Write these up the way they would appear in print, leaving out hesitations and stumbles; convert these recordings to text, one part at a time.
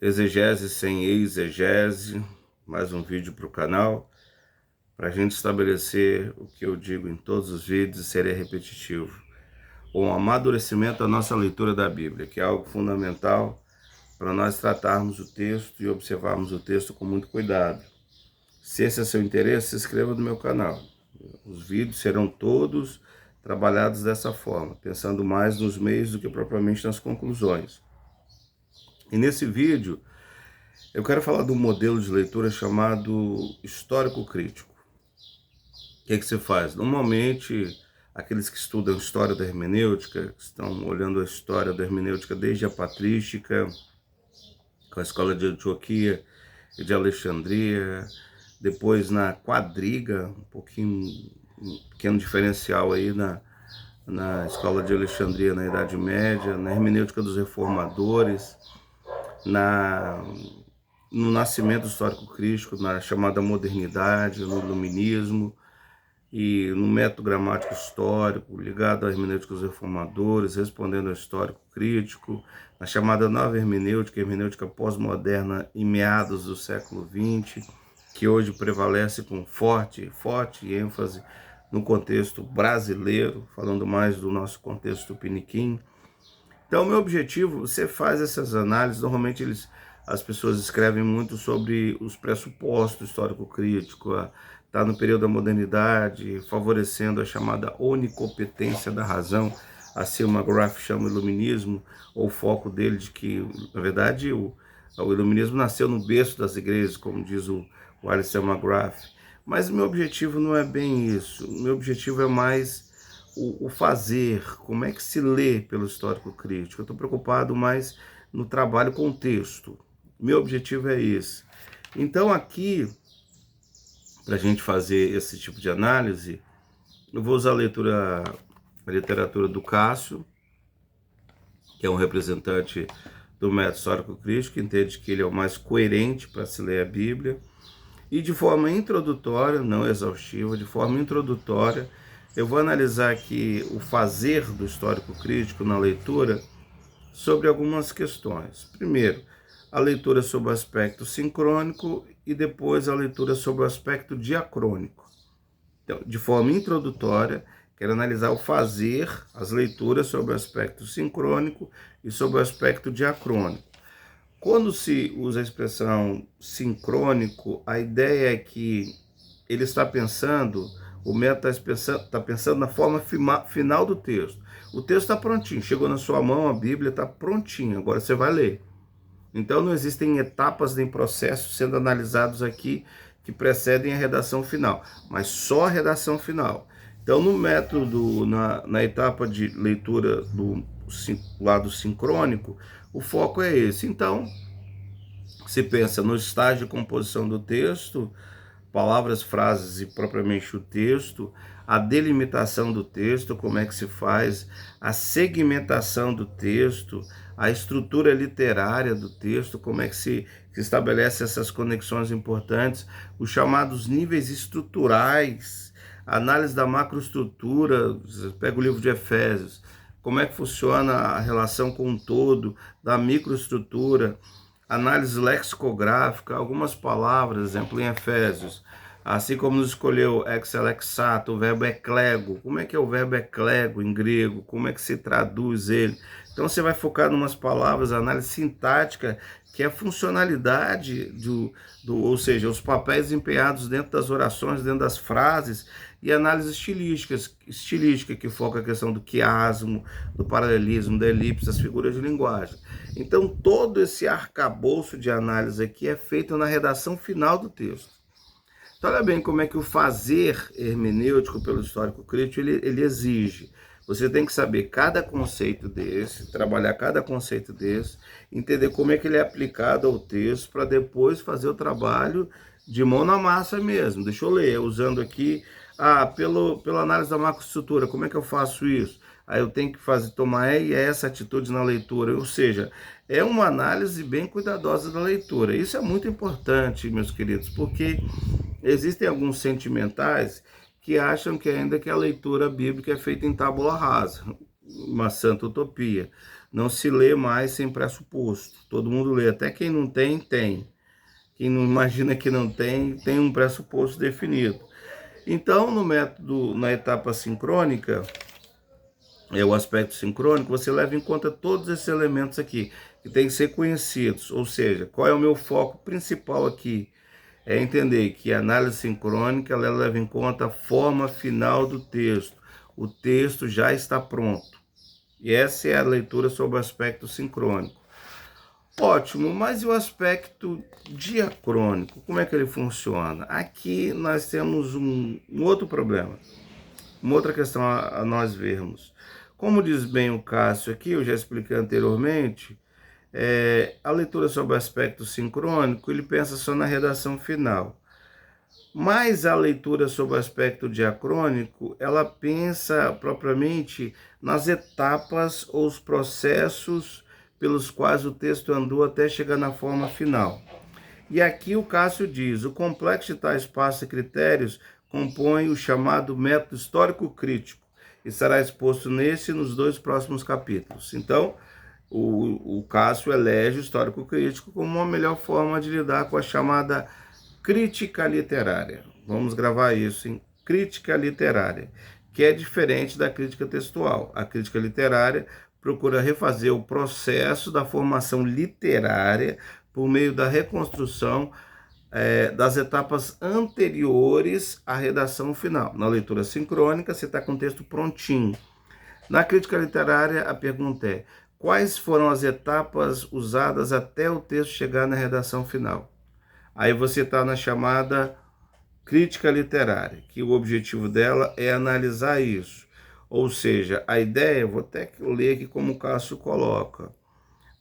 Exegese sem exegese, mais um vídeo para o canal, para a gente estabelecer o que eu digo em todos os vídeos e seria repetitivo. Um amadurecimento da nossa leitura da Bíblia, que é algo fundamental para nós tratarmos o texto e observarmos o texto com muito cuidado. Se esse é seu interesse, se inscreva no meu canal. Os vídeos serão todos trabalhados dessa forma, pensando mais nos meios do que propriamente nas conclusões. E nesse vídeo, eu quero falar de um modelo de leitura chamado histórico crítico. O que se faz? Normalmente, aqueles que estudam história da hermenêutica, que estão olhando a história da hermenêutica desde a patrística, com a escola de Antioquia e de Alexandria, depois na quadriga, um pequeno diferencial aí na escola de Alexandria na Idade Média, na hermenêutica dos reformadores, no nascimento histórico crítico, na chamada modernidade, no iluminismo e no método gramático histórico, ligado à hermenêutica dos reformadores, respondendo ao histórico crítico, na chamada nova hermenêutica, hermenêutica pós-moderna em meados do século XX, que hoje prevalece com forte ênfase no contexto brasileiro, falando mais do nosso contexto tupiniquim. Então, o meu objetivo, você faz essas análises, normalmente as pessoas escrevem muito sobre os pressupostos histórico-crítico, está no período da modernidade, favorecendo a chamada onicompetência da razão, assim o McGrath chama iluminismo, ou o foco dele de que, na verdade, o iluminismo nasceu no berço das igrejas, como diz o Alistair McGrath. Mas o meu objetivo não é bem isso, o meu objetivo é mais o fazer, como é que se lê pelo histórico crítico. Eu estou preocupado mais no trabalho com o texto. Meu objetivo é esse. Então aqui, para a gente fazer esse tipo de análise, eu vou usar a literatura do Cássio, que é um representante do método histórico crítico, que entende que ele é o mais coerente para se ler a Bíblia. E de forma introdutória, não exaustiva, de forma introdutória, eu vou analisar aqui o fazer do histórico crítico na leitura sobre algumas questões. Primeiro, a leitura sobre o aspecto sincrônico e depois a leitura sobre o aspecto diacrônico. Então, de forma introdutória, quero analisar o fazer, as leituras sobre o aspecto sincrônico e sobre o aspecto diacrônico. Quando se usa a expressão sincrônico, a ideia é que ele está pensando, o método está pensando na forma final do texto. O texto está prontinho, chegou na sua mão, a Bíblia está prontinha, agora você vai ler. Então não existem etapas nem processos sendo analisados aqui que precedem a redação final, mas só a redação final. Então no método, na etapa de leitura do lado sincrônico, o foco é esse. Então, se pensa no estágio de composição do texto, palavras, frases e propriamente o texto, a delimitação do texto, como é que se faz, a segmentação do texto, a estrutura literária do texto, como é que se estabelece essas conexões importantes, os chamados níveis estruturais, análise da macroestrutura, pega o livro de Efésios, como é que funciona a relação com o todo, da microestrutura, análise lexicográfica, algumas palavras, exemplo em Efésios, assim como nos escolheu exelexato, o verbo eclego, como é que é o verbo eclego em grego, como é que se traduz ele. Então você vai focar em umas palavras, análise sintática, que é a funcionalidade ou seja, os papéis desempenhados dentro das orações, dentro das frases, e análise estilística, que foca a questão do quiasmo, do paralelismo, da elipse, das figuras de linguagem. Então, todo esse arcabouço de análise aqui é feito na redação final do texto. Então, olha bem como é que o fazer hermenêutico pelo histórico crítico, ele exige. Você tem que saber cada conceito desse, trabalhar cada conceito desse, entender como é que ele é aplicado ao texto, para depois fazer o de mão na massa mesmo. Deixa eu ler, usando aqui, pela análise da macroestrutura, como é que eu faço isso? Aí eu tenho que tomar essa atitude na leitura, ou seja, é uma análise bem cuidadosa da leitura. Isso é muito importante, meus queridos, porque existem alguns sentimentais que acham que ainda que a leitura bíblica é feita em tábula rasa, uma santa utopia. Não se lê mais sem pressuposto. Todo mundo lê, até quem não tem, tem. Quem não imagina que não tem, tem um pressuposto definido. Então, no método, na etapa sincrônica, o aspecto sincrônico, você leva em conta todos esses elementos aqui, que têm que ser conhecidos. Ou seja, qual é o meu foco principal aqui? É entender que a análise sincrônica ela leva em conta a forma final do texto. O texto já está pronto. E essa é a leitura sobre o aspecto sincrônico. Ótimo, mas e o aspecto diacrônico? Como é que ele funciona? Aqui nós temos um outro problema, uma outra questão a nós vermos. Como diz bem o Cássio aqui, eu já expliquei anteriormente, a leitura sobre o aspecto sincrônico, ele pensa só na redação final. Mas a leitura sobre o aspecto diacrônico, ela pensa propriamente nas etapas ou os processos pelos quais o texto andou até chegar na forma final. E aqui o Cássio diz, o complexo de tais passos e critérios compõe o chamado método histórico-crítico, e será exposto nesse e nos 2 próximos capítulos. Então, o Cássio elege o histórico-crítico como uma melhor forma de lidar com a chamada crítica literária. Vamos gravar isso em crítica literária, que é diferente da crítica textual. A crítica literária procura refazer o processo da formação literária por meio da reconstrução das etapas anteriores à redação final. Na leitura sincrônica, você está com o texto prontinho. Na crítica literária, a pergunta é: quais foram as etapas usadas até o texto chegar na redação final? Aí você está na chamada crítica literária, que o objetivo dela é analisar isso. Ou seja, a ideia, vou até ler aqui como o Cássio coloca.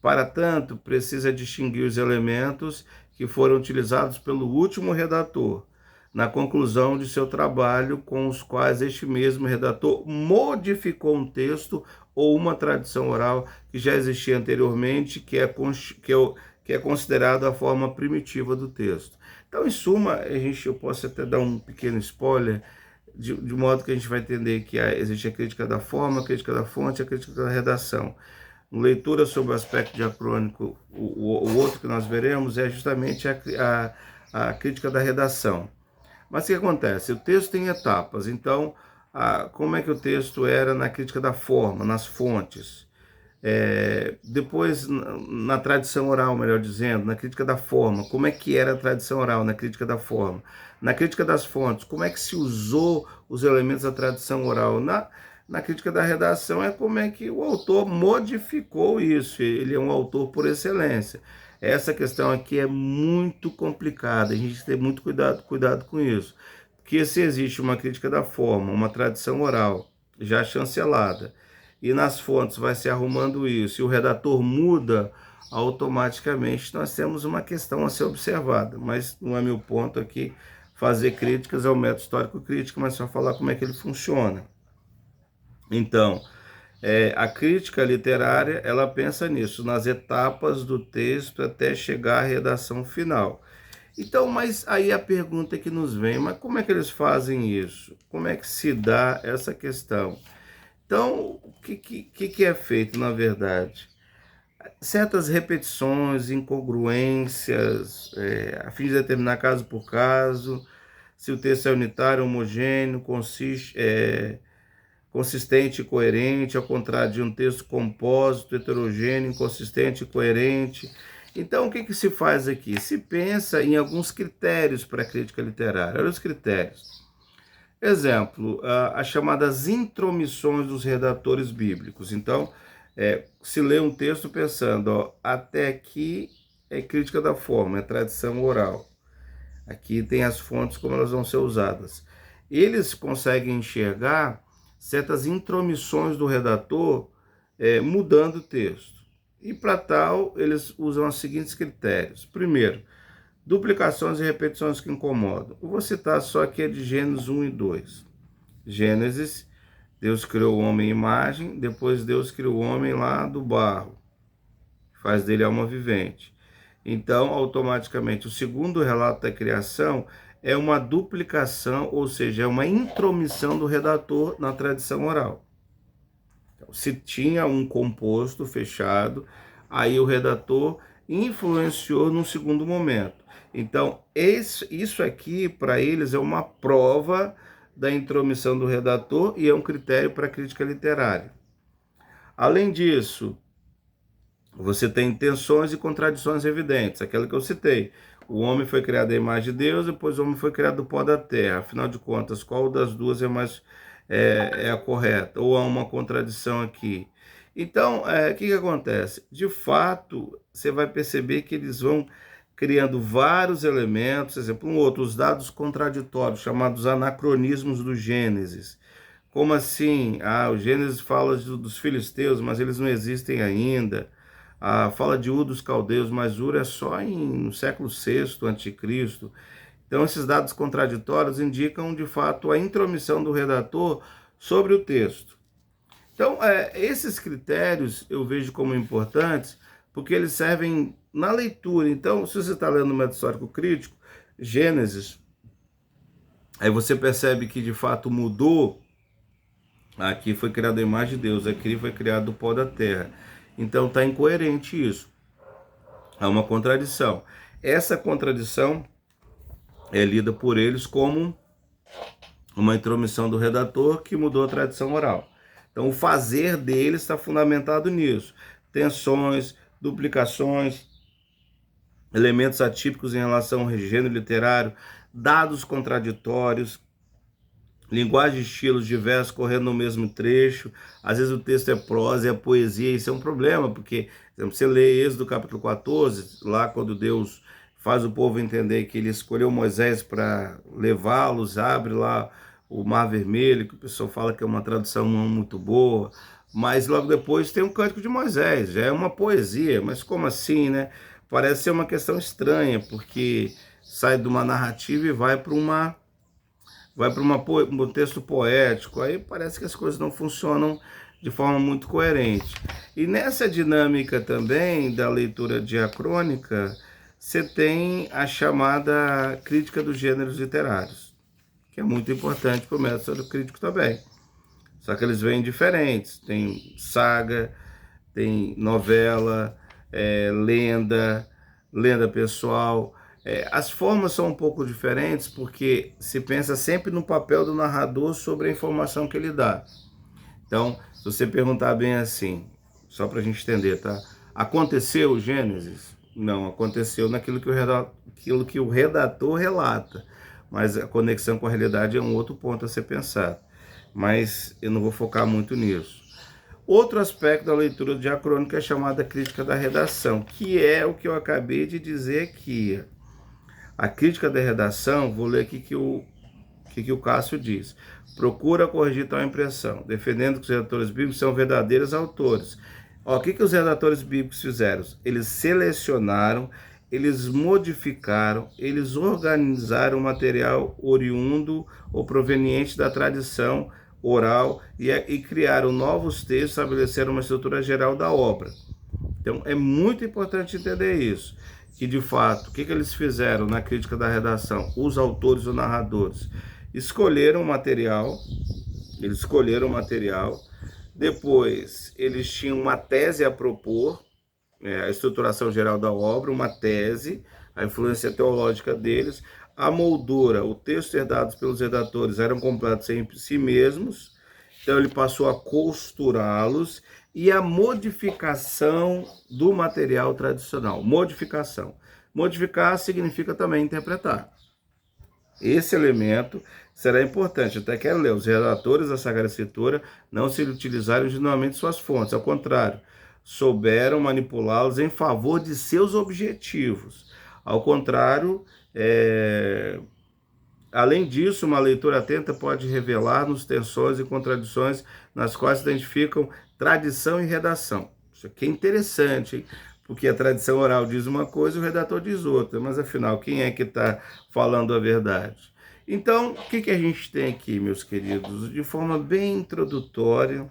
Para tanto, precisa distinguir os elementos que foram utilizados pelo último redator, na conclusão de seu trabalho, com os quais este mesmo redator modificou um texto ou uma tradição oral que já existia anteriormente, que é considerado a forma primitiva do texto. Então, em suma, eu posso até dar um pequeno spoiler, de modo que a gente vai entender que existe a crítica da forma, a crítica da fonte, a crítica da redação. Leitura sobre o aspecto diacrônico, o outro que nós veremos é justamente a crítica da redação. Mas o que acontece? O texto tem etapas, então, como é que o texto era na crítica da forma, nas fontes? Depois, na tradição oral, melhor dizendo, na crítica da forma, como é que era a tradição oral na crítica da forma? Na crítica das fontes, como é que se usou os elementos da tradição oral? Na crítica da redação é como é que o autor modificou isso, ele é um autor por excelência. Essa questão aqui é muito complicada, a gente tem que ter muito cuidado com isso. Porque se existe uma crítica da forma, uma tradição oral já chancelada, e nas fontes vai se arrumando isso, e o redator muda, automaticamente nós temos uma questão a ser observada. Mas não é meu ponto aqui fazer críticas ao método histórico-crítico, mas só falar como é que ele funciona. Então, a crítica literária, ela pensa nisso, nas etapas do texto até chegar à redação final. Então, mas aí a pergunta que nos vem, mas como é que eles fazem isso? Como é que se dá essa questão? Então, o que é feito, na verdade? Certas repetições, incongruências, a fim de determinar caso por caso, se o texto é unitário, homogêneo, consistente e coerente, ao contrário de um texto compósito, heterogêneo, inconsistente e coerente. Então, o que se faz aqui? Se pensa em alguns critérios para a crítica literária. Olha os critérios. Exemplo, as chamadas intromissões dos redatores bíblicos. Então, se lê um texto pensando, até aqui é crítica da forma, é tradição oral. Aqui tem as fontes, como elas vão ser usadas. Eles conseguem enxergar certas intromissões do redator mudando o texto. E para tal, eles usam os seguintes critérios. Primeiro, duplicações e repetições que incomodam. Eu vou citar só aqui a de Gênesis 1 e 2. Gênesis, Deus criou o homem em imagem, depois Deus criou o homem lá do barro, faz dele alma vivente. Então, automaticamente, o segundo relato da criação é uma duplicação, ou seja, é uma intromissão do redator na tradição oral. Se tinha um composto fechado, aí o redator influenciou num segundo momento. Então, isso aqui, para eles, é uma prova da intromissão do redator e é um critério para a crítica literária. Além disso, você tem tensões e contradições evidentes, aquela que eu citei. O homem foi criado à imagem de Deus, depois o homem foi criado do pó da terra. Afinal de contas, qual das duas é a correta? Ou há uma contradição aqui? Então, o que acontece? De fato, você vai perceber que eles vão criando vários elementos, por exemplo, os dados contraditórios, chamados anacronismos do Gênesis. Como assim? O Gênesis fala dos filisteus, mas eles não existem ainda. Fala de Ur dos caldeus, mas Ur é só no século VI a.C. Então, esses dados contraditórios indicam, de fato, a intromissão do redator sobre o texto. Então, esses critérios eu vejo como importantes, porque eles servem na leitura. Então, se você está lendo o método histórico crítico, Gênesis, aí você percebe que, de fato, mudou. Aqui foi criado a imagem de Deus, aqui foi criado do pó da terra. Então está incoerente isso. Há uma contradição. Essa contradição é lida por eles como uma intromissão do redator que mudou a tradição oral. Então o fazer deles está fundamentado nisso. Tensões, duplicações, elementos atípicos em relação ao gênero literário, dados contraditórios, linguagem e estilos diversos correndo no mesmo trecho. Às vezes o texto é prosa, é poesia, isso é um problema, porque, por exemplo, você lê Êxodo capítulo 14, lá quando Deus faz o povo entender que ele escolheu Moisés para levá-los, abre lá o Mar Vermelho, que o pessoal fala que é uma tradução não muito boa, mas logo depois tem o Cântico de Moisés, já é uma poesia, mas como assim, né? Parece ser uma questão estranha, porque sai de uma narrativa e vai para um texto poético, aí parece que as coisas não funcionam de forma muito coerente. E nessa dinâmica também da leitura diacrônica, você tem a chamada crítica dos gêneros literários, que é muito importante para o método crítico também. Só que eles vêm diferentes, tem saga, tem novela, lenda pessoal. As formas são um pouco diferentes porque se pensa sempre no papel do narrador sobre a informação que ele dá. Então, se você perguntar bem assim, só para a gente entender, tá? Aconteceu o Gênesis? Não, aconteceu naquilo que o redator relata, mas a conexão com a realidade é um outro ponto a ser pensado. Mas eu não vou focar muito nisso. Outro aspecto da leitura diacrônica é chamada crítica da redação, que é o que eu acabei de dizer aqui. A crítica da redação, vou ler aqui que o Cássio diz. Procura corrigir tal impressão, defendendo que os redatores bíblicos são verdadeiros autores. O que os redatores bíblicos fizeram? Eles selecionaram, eles modificaram, eles organizaram o material oriundo ou proveniente da tradição oral e criaram novos textos, estabeleceram uma estrutura geral da obra. Então é muito importante entender isso. Que de fato, o que eles fizeram na crítica da redação? Os autores ou narradores escolheram o material, depois eles tinham uma tese a propor, a estruturação geral da obra, uma tese, a influência teológica deles, a moldura, o texto herdado pelos redatores eram completos em si mesmos, então ele passou a costurá-los, e a modificação do material tradicional. Modificar significa também interpretar. Esse elemento será importante. Até quero ler. Os redatores da Sagrada Escritura não se utilizaram genuinamente suas fontes. Ao contrário, souberam manipulá-los em favor de seus objetivos. Ao contrário, além disso, uma leitura atenta pode revelar-nos tensões e contradições nas quais se identificam tradição e redação. Isso aqui é interessante, hein? Porque a tradição oral diz uma coisa e o redator diz outra. Mas, afinal, quem é que está falando a verdade? Então, o que a gente tem aqui, meus queridos? De forma bem introdutória,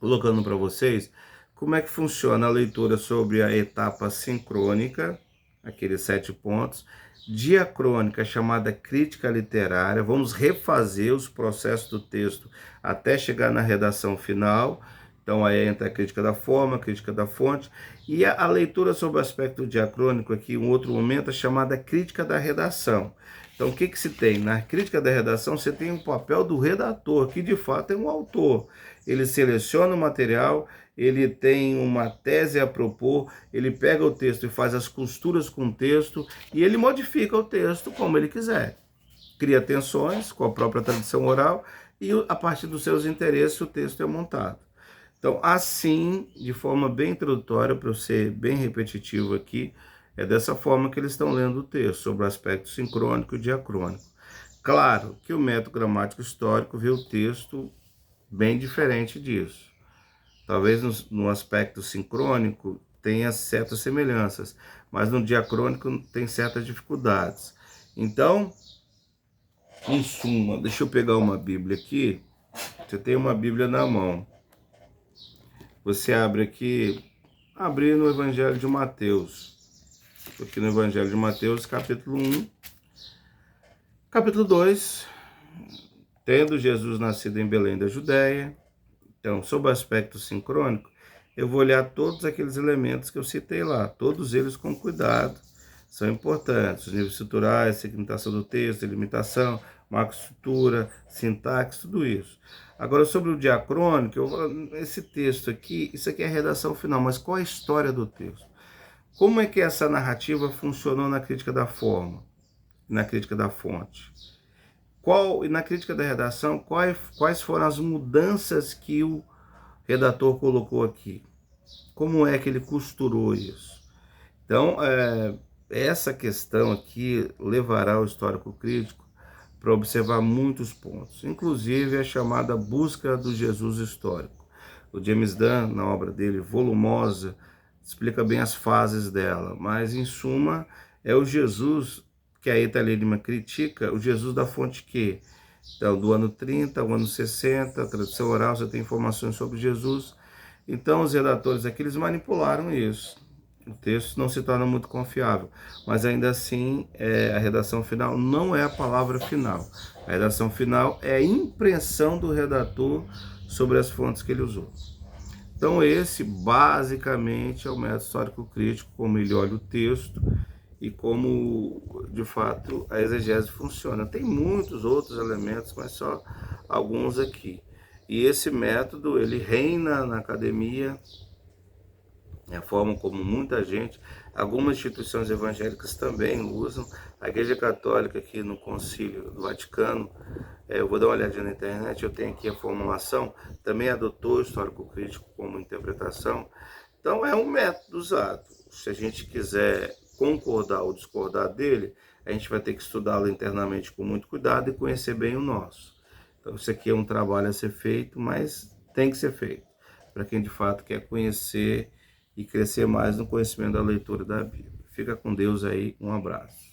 colocando para vocês como é que funciona a leitura sobre a etapa sincrônica, aqueles 7 pontos, diacrônica, chamada crítica literária. Vamos refazer os processos do texto até chegar na redação final. Então aí entra a crítica da forma, a crítica da fonte, e a leitura sobre o aspecto diacrônico aqui, um outro momento, é chamada crítica da redação. Então o que que se tem? Na crítica da redação você tem o papel do redator, que de fato é um autor. Ele seleciona o material, ele tem uma tese a propor, ele pega o texto e faz as costuras com o texto, e ele modifica o texto como ele quiser. Cria tensões com a própria tradição oral, e a partir dos seus interesses o texto é montado. Então, assim, de forma bem introdutória, para eu ser bem repetitivo aqui, é dessa forma que eles estão lendo o texto, sobre o aspecto sincrônico e diacrônico. Claro que o método gramático histórico vê o texto bem diferente disso. Talvez no aspecto sincrônico tenha certas semelhanças, mas no diacrônico tem certas dificuldades. Então, em suma, deixa eu pegar uma Bíblia aqui. Você tem uma Bíblia na mão. Você abre aqui, abrir no Evangelho de Mateus. Aqui no Evangelho de Mateus, capítulo 1. Capítulo 2. Tendo Jesus nascido em Belém da Judéia. Então, sob o aspecto sincrônico, eu vou olhar todos aqueles elementos que eu citei lá. Todos eles com cuidado. São importantes. Os níveis estruturais, segmentação do texto, delimitação, macroestrutura, sintaxe, tudo isso. Agora, sobre o diacrônico, esse texto aqui, isso aqui é a redação final, mas qual é a história do texto? Como é que essa narrativa funcionou na crítica da forma, na crítica da fonte? E na crítica da redação, quais foram as mudanças que o redator colocou aqui? Como é que ele costurou isso? Então, essa questão aqui levará o histórico crítico para observar muitos pontos, inclusive a chamada busca do Jesus histórico. O James Dunn, na obra dele, volumosa, explica bem as fases dela, mas em suma é o Jesus que a Italínima critica, o Jesus da fonte Q. Então, do ano 30 ao ano 60, a tradição oral, você tem informações sobre Jesus. Então, os redatores aqui, eles manipularam isso. O texto não se torna muito confiável, mas ainda assim a redação final não é a palavra final. A redação final é a impressão do redator sobre as fontes que ele usou. Então esse basicamente é o método histórico-crítico, como ele olha o texto e como de fato a exegese funciona. Tem muitos outros elementos, mas só alguns aqui. E esse método ele reina na academia, é a forma como muita gente, algumas instituições evangélicas também usam. A Igreja Católica aqui no Concílio do Vaticano, eu vou dar uma olhadinha na internet, eu tenho aqui a formulação, também adotou o histórico crítico como interpretação. Então é um método usado. Se a gente quiser concordar ou discordar dele, a gente vai ter que estudá-lo internamente com muito cuidado e conhecer bem o nosso. Então isso aqui é um trabalho a ser feito, mas tem que ser feito, para quem de fato quer conhecer e crescer mais no conhecimento da leitura da Bíblia. Fica com Deus aí, um abraço.